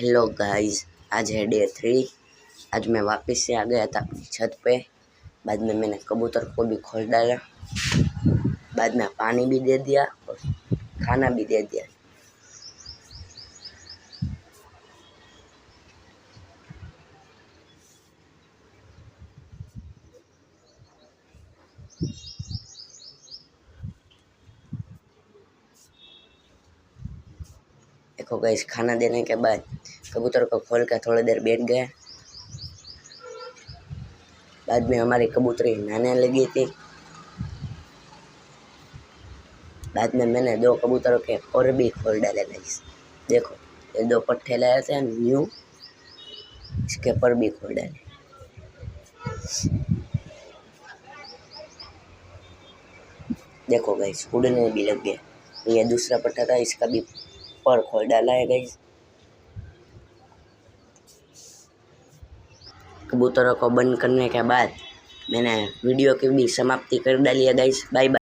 Hello guys, आज है day 3। आज मैं वापस से आ गया था अपनी छत पे। बाद में मैंने कबूतर को भी खोल डाला, बाद में पानी भी दे दिया और खाना भी दे दिया। देखो गाइस, खाना देने के बाद कबूतर को खोल कर थोड़ी देर बैठ गया। बाद में हमारी कबूतरी नहाने लगी थी। बाद में मैंने 2 कबूतरों के और भी खोल डाले गाइस। देखो, ये 2 पट्टे लाए थे न्यू, इसके पर भी खोल डाले। देखो गाइस, उड़ने भी लग गया। ये दूसरा पट्टा था, इसका भी पर खोल डाला है गाइस। कबूतरों को बंद करने के बाद मैंने वीडियो की भी समाप्ति कर डाली है गाइस। Bye bye.